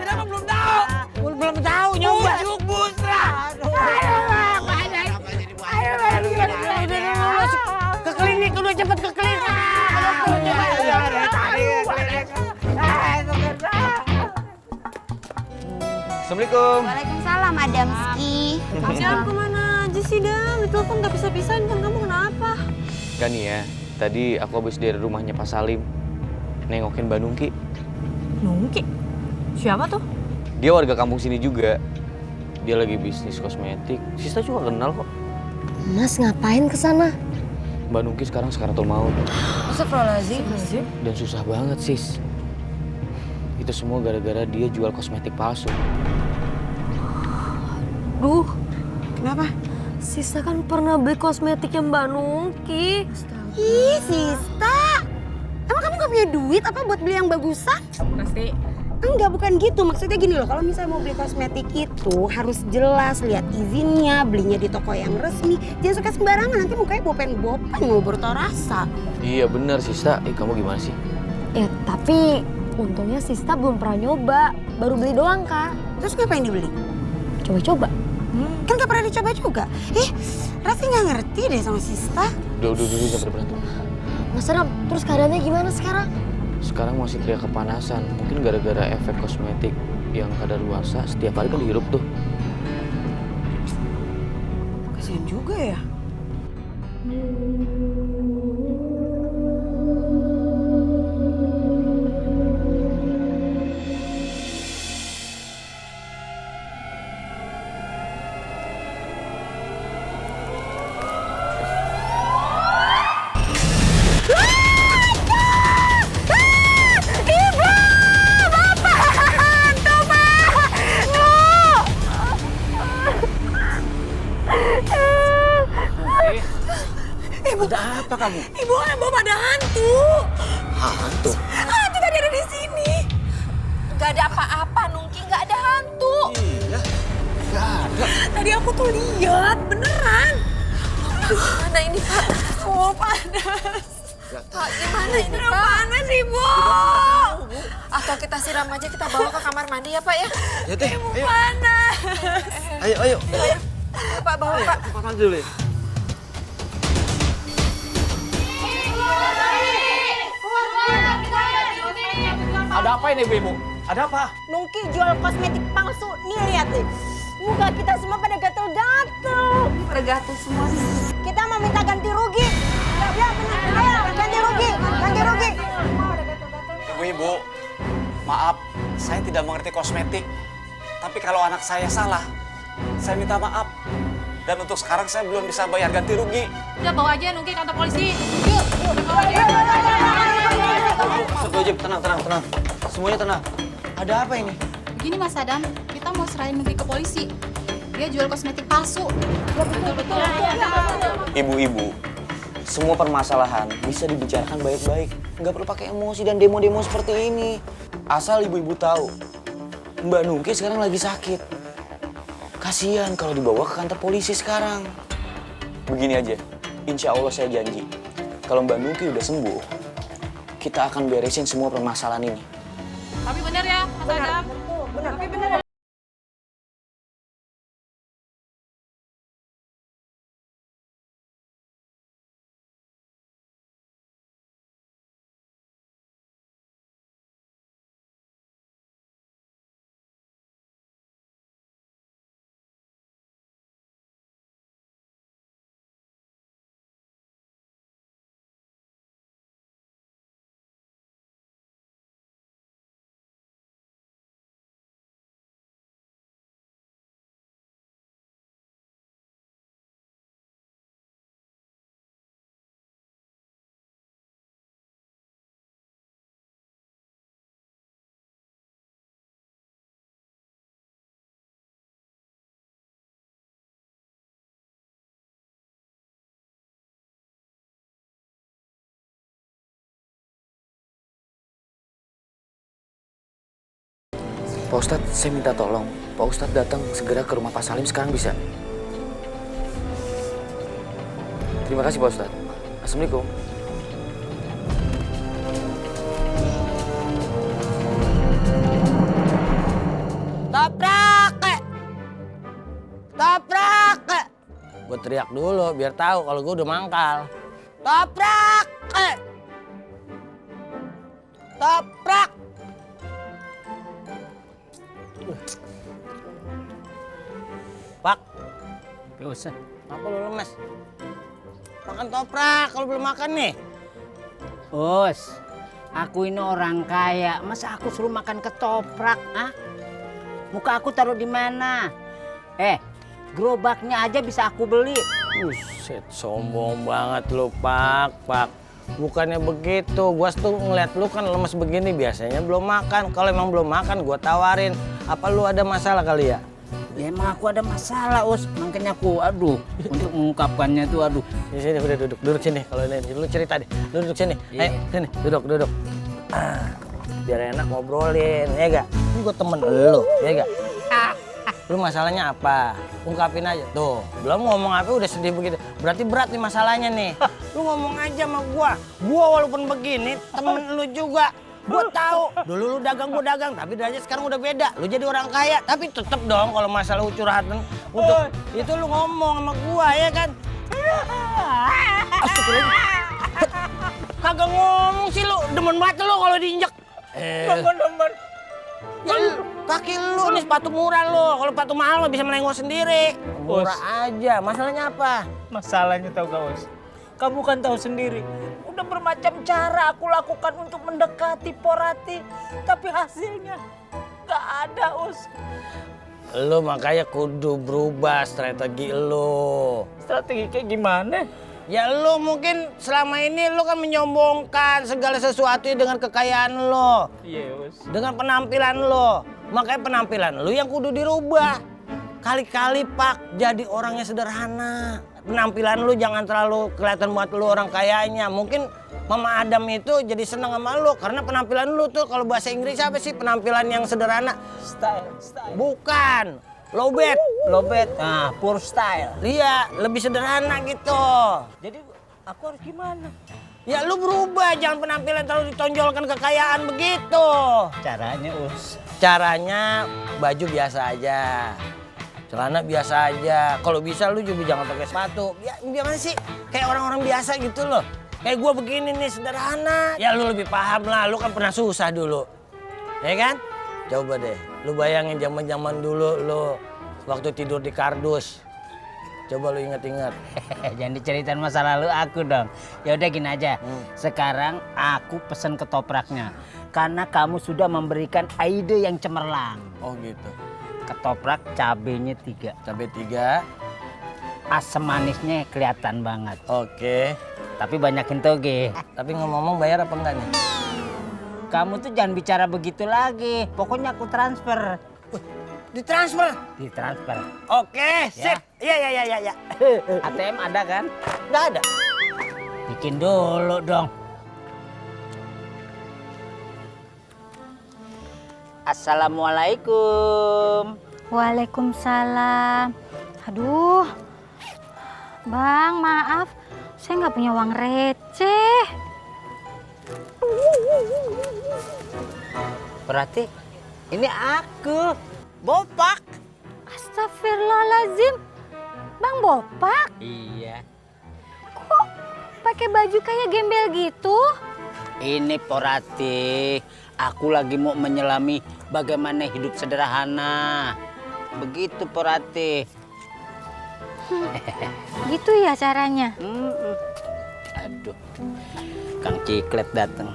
Kenapa belum tahu? Belum tahu nyoba. Bujuk busra. Ke klinik udah cepet ke klinik. Assalamualaikum. Waalaikumsalam, Adamski. Jangan kemana aja sih, Dam? Di telepon nggak bisa-bisa, kan kamu kenapa? Kan ya, tadi aku habis dari rumahnya Pak Salim. Nengokin Mbak Nungki. Nungki? Siapa tuh? Dia warga kampung sini juga. Dia lagi bisnis kosmetik. Sista juga kenal kok. Mas ngapain ke sana? Mbak Nungki sekarang tuh maut. Astagfirullahaladzim. Dan susah banget, Sis. Itu semua gara-gara dia jual kosmetik palsu. Duh, kenapa? Sista kan pernah beli kosmetiknya Mbak Nungki. Ih, Sista. Emang kamu gak punya duit apa buat beli yang bagusan? Pasti. Enggak, bukan gitu. Maksudnya gini loh, kalau misalnya mau beli kosmetik itu harus jelas, lihat izinnya, belinya di toko yang resmi. Jangan suka sembarangan, nanti mukanya bopen-bopen, mau bertau rasa. Iya bener, Sista. Kamu gimana sih? Ya, tapi untungnya Sista belum pernah nyoba. Baru beli doang, Kak. Terus ngapain dibeli? Coba-coba. Kan gak pernah dicoba juga. Raffi gak ngerti deh sama Sista. Udah, jangan pada berantem. Mas Ram, terus keadaannya gimana sekarang? Sekarang masih teriak kepanasan. Mungkin gara-gara efek kosmetik yang kadaluarsa setiap hari kan dihirup tuh. Kasian juga ya. Ada apa kamu? Ibu ada hantu. Hantu? Hantu tadi ada di sini. Gak ada apa-apa, Nungki. Gak ada hantu. Iya. Tadi aku tuh lihat beneran. Mana ini Pak? Oh panas. Pak gimana ini Pak? Panas Ibu. Atau kita siram aja, kita bawa ke kamar mandi ya Pak ya? Ya teh, Ibu ayo. panas. Ayo. Ayo Pak bawa Pak. Kamar mandi dulu ya. Ada apa ini ibu? Ada apa? Nungki jual kosmetik palsu. Nih lihat nih. Muka kita semua pada gatel-gatel. Pada gatel semua. Kita mau minta ganti rugi. Ya benar. Ayo ganti rugi. Ganti rugi. Ibu-ibu, maaf, saya tidak mengerti kosmetik. Tapi kalau anak saya salah, saya minta maaf. Dan untuk sekarang saya belum bisa bayar ganti rugi. Udah bawa aja Nungki kantor polisi. Yuk, bawa aja. Satu aja, tenang. Semuanya tenang. Ada apa ini? Begini Mas Adam, kita mau serahin Nungki ke polisi. Dia jual kosmetik palsu. Betul. Ibu-ibu, semua permasalahan bisa dibicarakan baik-baik. Nggak perlu pakai emosi dan demo-demo seperti ini. Asal ibu-ibu tahu, Mbak Nungki sekarang lagi sakit. Kasihan kalau dibawa ke kantor polisi sekarang. Begini aja, insya Allah saya janji, kalau Mbak Nungki udah sembuh, kita akan beresin semua permasalahan ini. Tapi bener ya, Mas Adam. Tapi bener. Pak Ustadz, saya minta tolong. Pak Ustadz datang segera ke rumah Pak Salim sekarang bisa? Terima kasih Pak Ustadz. Assalamualaikum. Toprak! Toprak! Gue teriak dulu biar tahu kalau gue udah mangkal. Toprak! Toprak! Pak, Gak usah. apa lu lemes? Makan toprak kalau belum makan nih. Us, aku ini orang kaya. Masa aku suruh makan ketoprak, ah? Muka aku taruh di mana? Gerobaknya aja bisa aku beli. Buset, sombong banget lu, Pak. Bukannya begitu, gua tuh ngeliat lu kan lemes begini biasanya belum makan. Kalau emang belum makan, gua tawarin. Apa lu ada masalah kali ya? Ya emang aku ada masalah, Us. Makanya aku, untuk mengungkapkannya tuh, Di sini udah duduk sini. Kalau ini lu cerita deh, duduk sini. Ayo, sini, duduk. Biar enak ngobrolin, ya gak? Ini gua temen lu, ya gak? Lu masalahnya apa? Ungkapin aja. Tuh, belum ngomong apa udah sedih begitu. Berarti berat nih masalahnya nih. Lu ngomong aja sama gua. Gua walaupun begini, temen lu juga. Gua tahu. Dulu lu dagang, gua dagang. Tapi derajat sekarang udah beda. Lu jadi orang kaya. Tapi tetep dong kalau masalah curhatan. Untuk itu lu ngomong sama gua, ya kan? Astagfirullah. Kagak ngomong sih lu. Demen banget lu kalau diinjek. Demen. Ya, kaki lu nih sepatu murah lu. Kalau sepatu mahal mah bisa melengos sendiri. Murah aja. Masalahnya apa? Masalahnya tahu gak, Us? Kamu kan tahu sendiri. Udah bermacam cara aku lakukan untuk mendekati Porati. Tapi hasilnya gak ada, Us. Lu makanya kudu berubah strategi lu. Strategi kayak gimana? Ya lu mungkin selama ini lu kan menyombongkan segala sesuatu dengan kekayaan lu. Iya, Us. Dengan penampilan lu. Makanya penampilan lu yang kudu dirubah. Kali-kali Pak jadi orangnya sederhana. Penampilan lu jangan terlalu kelihatan buat lu orang kayanya. Mungkin Mama Adam itu jadi senang sama lu karena penampilan lu tuh kalau bahasa Inggris apa sih penampilan yang sederhana? Style. Bukan. lowbat. Lowbat, nah poor style. Iya, lebih sederhana gitu. Jadi aku harus gimana? Ya lu berubah, jangan penampilan terlalu ditonjolkan kekayaan begitu. Caranya Us. Caranya baju biasa aja, celana biasa aja. Kalau bisa lu juga jangan pakai sepatu. Ya gimana sih? Kayak orang-orang biasa gitu loh. Kayak gua begini nih sederhana. Ya lu lebih paham lah, lu kan pernah susah dulu. Ya kan? Coba deh, lu bayangin zaman-zaman dulu lu waktu tidur di kardus. Coba lu ingat-ingat. Jangan diceritain masa lalu aku dong. Ya udah gini aja. Sekarang aku pesen ketopraknya. Karena kamu sudah memberikan ide yang cemerlang. Oh gitu. Ketoprak cabenya 3. Cabai 3. Asam manisnya kelihatan banget. Oke. Tapi banyakin toge. Tapi ngomong-ngomong bayar apa enggak nih? Kamu tuh jangan bicara begitu lagi. Pokoknya aku transfer. Ditransfer? Ditransfer. Oke, sip. Iya. ATM ada kan? Nggak ada. Bikin dulu dong. Assalamualaikum. Waalaikumsalam. Aduh, Bang, maaf. Saya nggak punya uang receh. Berarti ini aku, Bopak. Astagfirullahaladzim. Bang Bopak, Iya. kok pakai baju kayak gembel gitu? Ini Porati, aku lagi mau menyelami bagaimana hidup sederhana. Begitu Porati. Gitu ya caranya? Aduh, Kang Ciklet datang.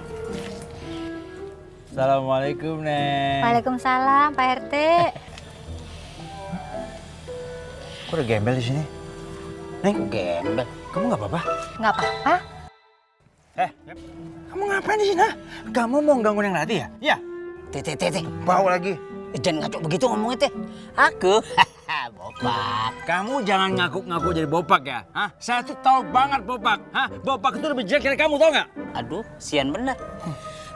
Assalamualaikum, Neng. Waalaikumsalam, Pak RT. Kok ada gembel di sini? Neng, gembel. Kamu nggak apa-apa? Nggak apa-apa. Kamu ngapain di sini? Kamu mau gangguin yang Rati ya? Iya. Tete. Bau lagi. Jangan ngaco begitu ngomongnya teh. Aku, Bopak. Kamu jangan ngaku-ngaku jadi Bopak ya. Hah? Saya tuh tahu banget Bopak. Hah? Bopak itu lebih jelek dari kamu, tau nggak? Aduh, sian bener.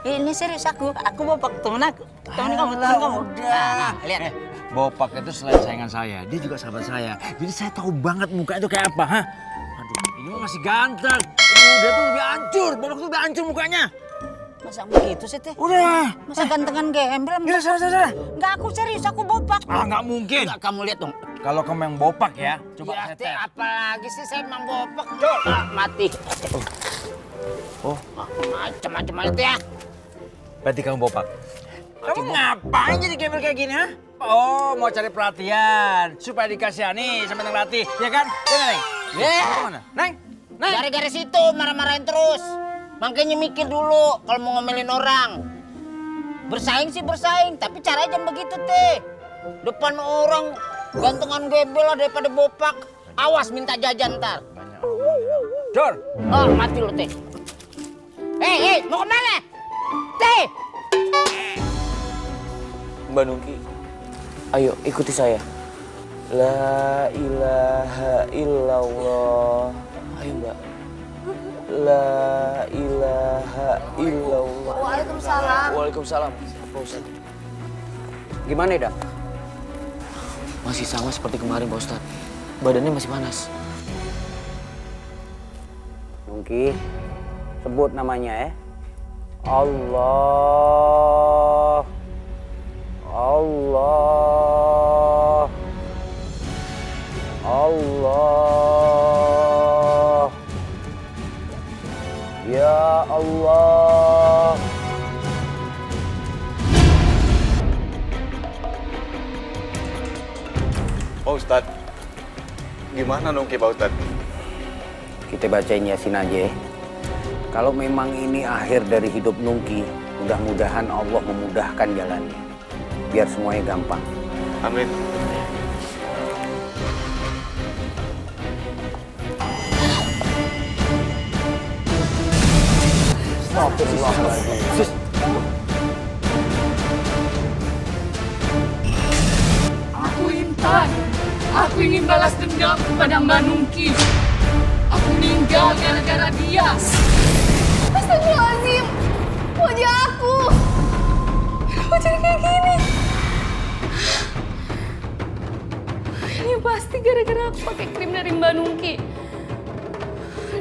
Ini serius aku Bopak, temen aku. Temen kamu. Udah. Lihat. Bopak itu selain sayangan saya, dia juga sahabat saya. Jadi saya tahu banget muka itu kayak apa, hah? Aduh, ini mah masih ganteng. Dia tuh lebih hancur, Bopak tuh lebih hancur mukanya. Masa begitu sih teh? Udah. Masa gantengan gembel? Ya, salah. Enggak, aku serius, aku Bopak. Ah, nggak mungkin. Enggak, kamu lihat dong. Kalau kamu yang Bopak ya, coba Ya, saya teh, tes. apalagi sih saya emang Bopak. Mati. Macam-macam itu ya. Berarti kamu Bopak. Kamu ngapain jadi gembel kayak gini, ha? Oh, mau cari perhatian supaya dikasihani sama Neng Rati, ya kan? Ya, Neng? Kemana? Neng? Gara-gara situ marah-marahin terus. Makanya mikir dulu kalau mau ngomelin orang. Bersaing sih bersaing, tapi caranya jangan begitu teh. Depan orang gantengan gebel lah daripada Bopak. Awas minta jajan ntar. Dor. Oh, mati lu teh. Hei, mau kemana? Teh. Mbak Nungki, ayo ikuti saya. La ilaha illallah. Ayo Mbak. La ilaha illallah. Waalaikumsalam. Waalaikumsalam. Pak Ustadz. Gimana ya, Dak? Masih sama seperti kemarin, Pak Ustadz. Badannya masih panas. Nungki, sebut namanya ya. Allah. Allah. Allah. Ya Allah. Pak Ustadz, gimana Nungki Pak Ustadz? Kita bacain Yasin aja ya. Kalau memang ini akhir dari hidup Nungki, mudah-mudahan Allah memudahkan jalannya. Biar semuanya gampang. Amin. Astagfirullahaladzim. Aku Intan. Aku ingin balas dendam kepada Mbak Nungki. Aku meninggal gara-gara dia. Astagfirullahaladzim. Wajah aku. Kok jadi kayak gini? pasti gara-gara aku pakai krim dari Mbak Nungki.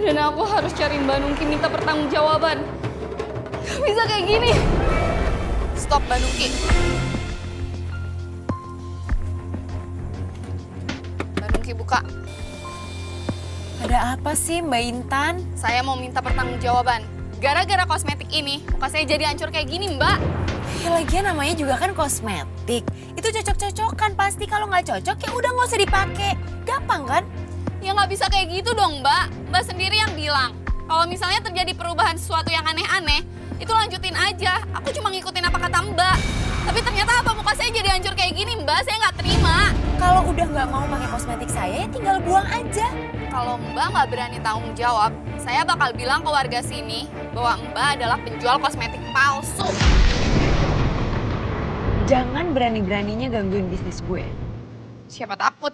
Dan aku harus cari Mbak Nungki minta pertanggungjawaban. Gak bisa kayak gini. Stop Mbak Nungki. Mbak Nungki buka. Ada apa sih Mbak Intan? Saya mau minta pertanggungjawaban. Gara-gara kosmetik ini, muka saya jadi hancur kayak gini, Mbak. Ya lagian namanya juga kan kosmetik. Itu cocok-cocokan pasti. Kalau nggak cocok ya udah nggak usah dipakai. Gampang kan? Ya nggak bisa kayak gitu dong, Mbak. Mbak sendiri yang bilang. Kalau misalnya terjadi perubahan sesuatu yang aneh-aneh, itu lanjutin aja. Aku cuma ngikutin apa kata Mbak. Tapi ternyata apa muka saya jadi hancur kayak gini, Mbak? Saya nggak terima. Kalau udah nggak mau pakai kosmetik saya, ya tinggal buang aja. Kalau Mbak nggak berani tanggung jawab, saya bakal bilang ke warga sini bahwa Mbak adalah penjual kosmetik palsu. Jangan berani-beraninya gangguin bisnis gue. Siapa takut?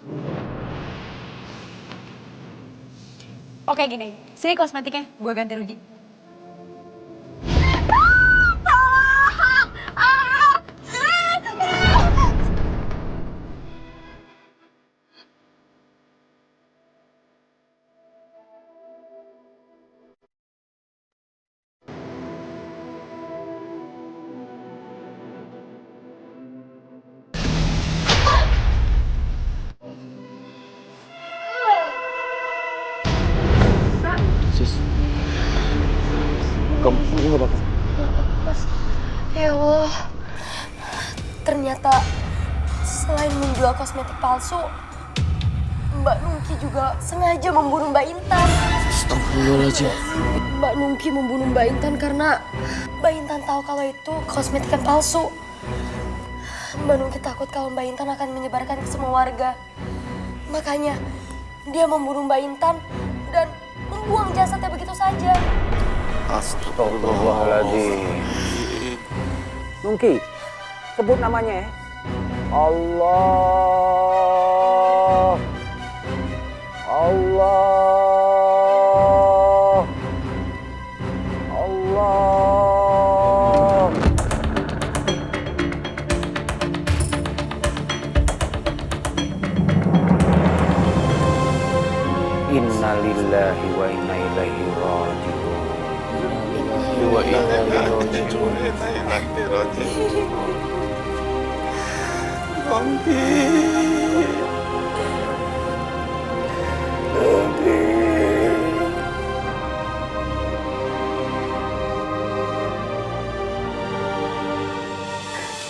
Oke gini, sini kosmetiknya, gue ganti rugi. Sis, kamu nggak apa-apa? Mas, ya Allah. Ternyata selain menjual kosmetik palsu, Mbak Nungki juga sengaja membunuh Mbak Intan. Astagfirullahaladzim. Mbak Nungki membunuh Mbak Intan karena Mbak Intan tahu kalau itu kosmetik yang palsu. Mbak Nungki takut kalau Mbak Intan akan menyebarkan ke semua warga. Makanya dia membunuh Mbak Intan dan membuang jasadnya begitu saja. Astagfirullahaladzim. Nungki, sebut namanya ya. Allah. Allah. Allah. Inna lillahi wa inna ilaihi raji'un. Wa inna ilaihi raji'un.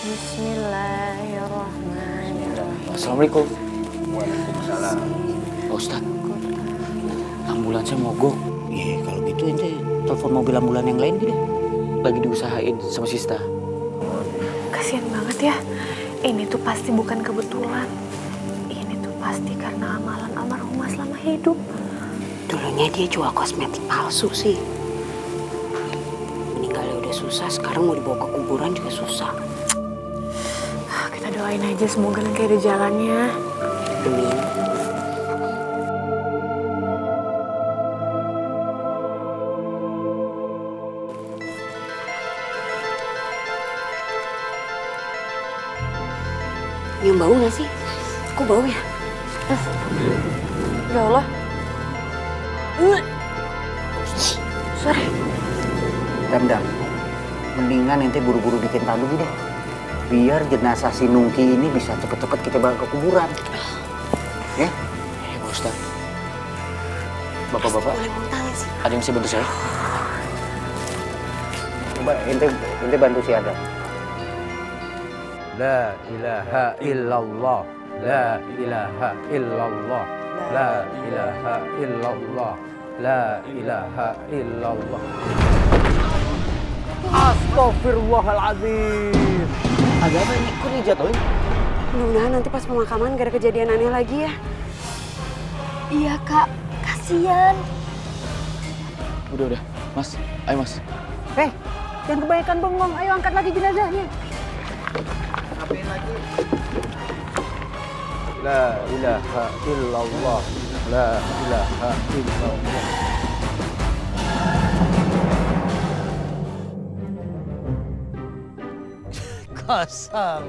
Bismillahirrahmanirrahim. Assalamualaikum. Waalaikumsalam. Pak Ustadz, ambulansnya mogok. Iya, kalau gitu ente telepon mobil ambulan yang lain gitu deh. Lagi diusahain sama Sista. Kasian banget ya. Ini tuh pasti bukan kebetulan. Ini tuh pasti karena amalan almarhumah selama hidup. Dulunya dia jual kosmetik palsu sih. Meninggalnya udah susah, sekarang mau dibawa ke kuburan juga susah. Kita doain aja semoga nanti ada jalannya. Amin. Yang bau gak sih? Kok bau ya? Ya Allah. Sorry. Dam, mendingan ente buru-buru bikin tandu deh. Biar jenazah si Nungki ini bisa cepet-cepet kita bawa ke kuburan. Ya? Ya Pak Ustadz. Bapak-bapak, Boleh muntah gak sih? ada yang bisa bantu saya? Coba ente bantu si Adam. La ilaha illallah. La ilaha illallah. La ilaha illallah. La ilaha illallah. Astagfirullahaladzim. Ada apa ini? Kok dijatuhin? Mudah-mudahan nanti pas pemakaman gak ada kejadian aneh lagi ya. Iya kak, kasian. Udah. Mas, ayo mas. Jangan kebanyakan bengong. Ayo angkat lagi jenazahnya. La ilaha illallah. La ilaha illallah. Kosong.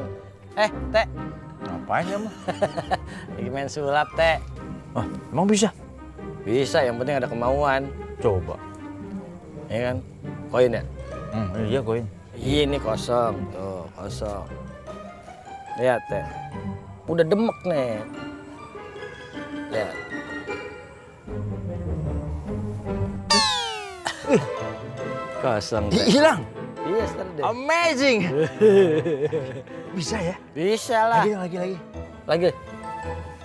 Teh. Ngapain kamu? Lagi main sulap, Teh. Oh, emang bisa? Bisa, yang penting ada kemauan. Coba. Ya kan? Koin ya? Iya koin. Iya, ini kosong. Tuh, kosong. Lihat, Teh. Udah demek nih. Lihat. Kosong, Teh. Hilang. Iya, deh. Amazing. Bisa ya? Bisa lah. Lagi.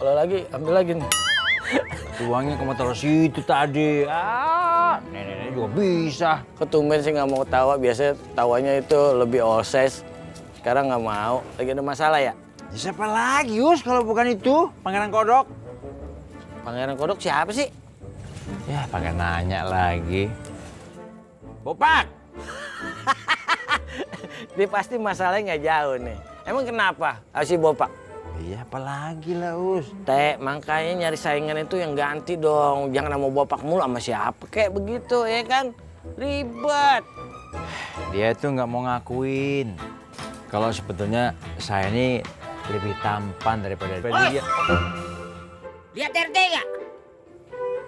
Kalau lagi, ambil lagi nih. Uangnya kamu taruh situ tadi. Nenek juga bisa. Ketumben sih nggak mau ketawa. Biasanya tawanya itu lebih oses. Sekarang nggak mau. Lagi ada masalah ya? Siapa lagi, Us, kalau bukan itu? Pangeran Kodok. Pangeran Kodok siapa sih? Ya, pakai nanya lagi. Bopak! Ini pasti masalahnya nggak jauh nih. Emang kenapa? Si Bopak? Iya, apalagi lah, Us. Teh, makanya nyari saingan itu yang ganti dong. Jangan sama Bopak mulu, sama siapa kayak begitu, ya kan? Ribet. Dia tuh nggak mau ngakuin. Kalau sebetulnya saya ini lebih tampan daripada dia. Lihat RT nggak?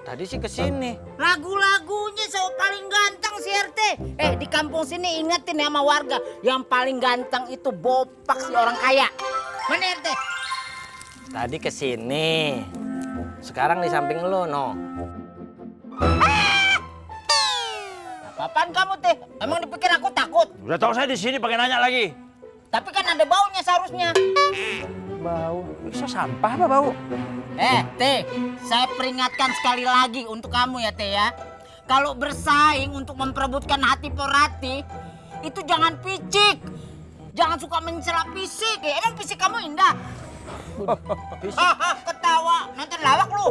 Tadi sih kesini. Lagu-lagunya paling ganteng si RT. Di kampung sini ingetin ya sama warga. Yang paling ganteng itu Bopak, si orang kaya. Mana RT? Tadi kesini. Sekarang di samping lo, no. Apaan kamu, Teh? Emang dipikir aku takut? Udah tahu saya di sini pakai nanya lagi. Tapi kan ada baunya seharusnya. Bau? Bisa sampah apa bau? Teh, saya peringatkan sekali lagi untuk kamu ya, Teh ya. Kalau bersaing untuk memperebutkan hati Porati, itu jangan picik. Jangan suka mencela fisik. Ya, emang fisik kamu indah? Ketawa, nonton lawak lu.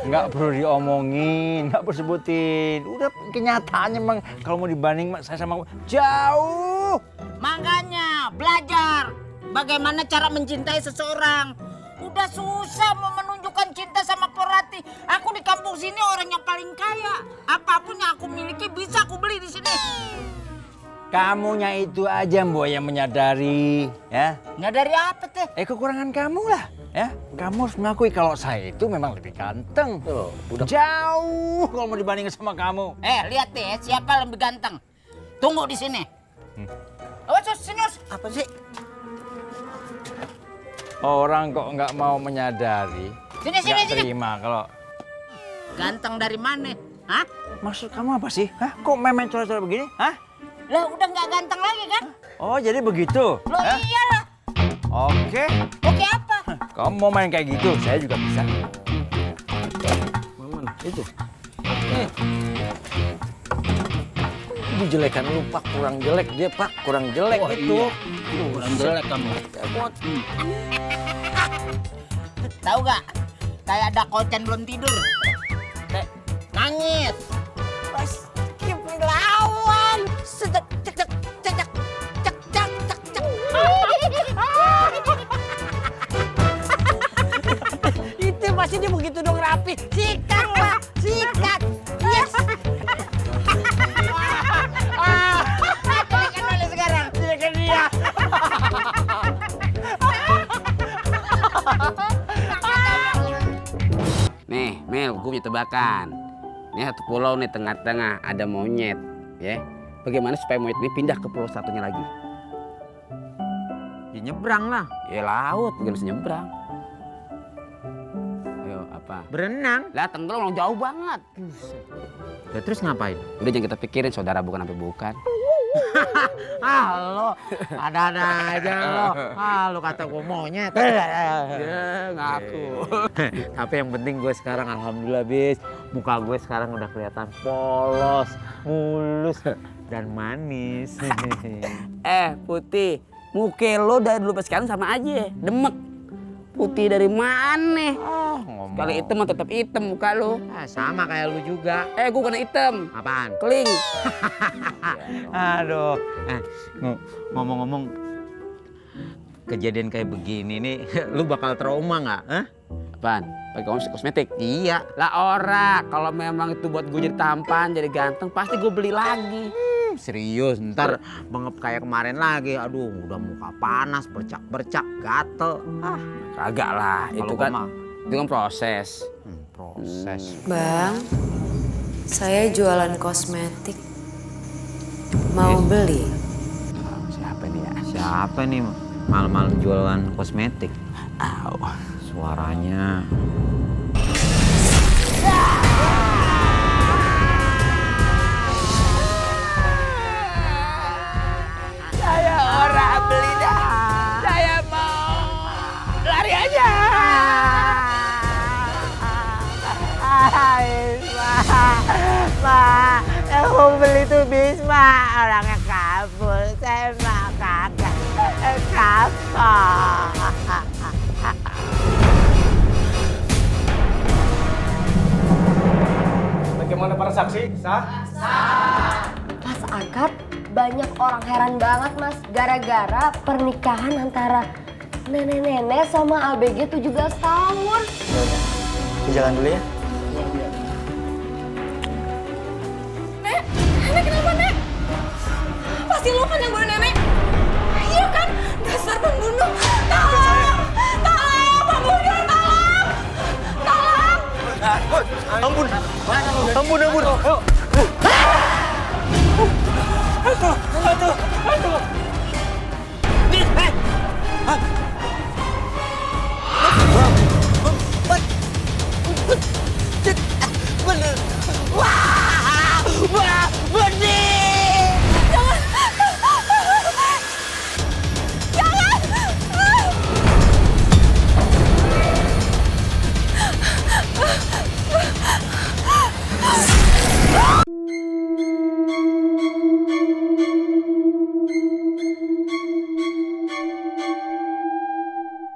Nggak perlu diomongin, nggak perlu sebutin. Udah kenyataannya emang kalau mau dibanding saya sama kamu jauh. Makanya belajar bagaimana cara mencintai seseorang. Udah susah mau menunjukkan cinta sama Porati. Aku di kampung sini orang yang paling kaya. Apapun yang aku miliki bisa aku beli di sini. Kamunya itu aja Mbok yang menyadari, ya. Nyadari apa, Teh? Kekurangan kamu lah, ya. Kamu harus mengakui kalau saya itu memang lebih ganteng. Tuh, udah jauh kalau mau dibandingin sama kamu. Lihat deh siapa lebih ganteng. Tunggu di sini. Awas, sini. Apa sih? Orang kok nggak mau menyadari, nggak terima kalau ganteng dari mana? Hah? Maksud kamu apa sih? Hah? Kok main coret-coret begini? Hah? Lah udah nggak ganteng lagi kan? Oh jadi begitu? Loh iyalah. Oke. Oke apa? Kamu mau main kayak gitu? Saya juga bisa. Mana? Itu. Dijelekan lu, Pak. Kurang jelek dia, Pak. Kurang jelek itu. Iya. Kurang jelek kamu. Tahu gak? Kayak ada kocan belum tidur. Nangis. Pas skip lawan. Cek. Itu pasti dia begitu dong rapi. Sikat, Pak. Sikat. Yes. Jelekan oleh sekarang. Jelekan dia. Nih, Mel, gue punya tebakan. Ini satu pulau nih tengah-tengah ada monyet, ya. Bagaimana supaya monyet ini pindah ke pulau satunya lagi? Ya nyebrang lah. Ya laut, gak bisa nyebrang. Ayo, apa? Berenang. Lah, tenggelam jauh banget. Ya, terus ngapain? Udah jangan kita pikirin saudara bukan sampai bukan. Lo ada-ada aja lo. Lo kata gue monyet. Ya, ngaku. Tapi yang penting gue sekarang alhamdulillah bis. Muka gue sekarang udah kelihatan polos, mulus, dan manis. Putih. Muka lo dari dulu pas sekarang sama aja. Demek. Putih dari mana? Kalau hitam mah tetap hitam muka lo. Sama kayak lu juga. Gue kena hitam. Apaan? Keling. Aduh. Ngomong-ngomong, kejadian kayak begini nih, lu bakal trauma nggak? Apaan? Pakai kosmetik? Iya. Lah ora, kalau memang itu buat gue jadi tampan, jadi ganteng, pasti gue beli lagi. Serius, ntar bengep kayak kemarin lagi. Aduh, udah muka panas, bercak-bercak, gatel. Kagak lah, itu kan proses. Proses. Bang, saya jualan kosmetik. Mau beli? Siapa nih ya? Siapa nih malam-malam jualan kosmetik? Suaranya. Saya orang beli dah. Saya mau lari aja. Ma, yang mau beli tuh Bisma, orangnya kabur. Saya mah kagak kabur. Bagaimana para saksi? Sah? Mas Akad, banyak orang heran banget mas, gara-gara pernikahan antara nenek-nenek sama ABG 17 tahun. Jalan dulu ya. Nenek kenapa, Nek? Pasti lo kan yang bunuh nenek. Iya kan? Dasar pembunuh. Tolong! Tolong! Pembunuh, tolong! Tolong! Ampun! Ampun, ampun! Aduh! Aduh! Aduh! Nih,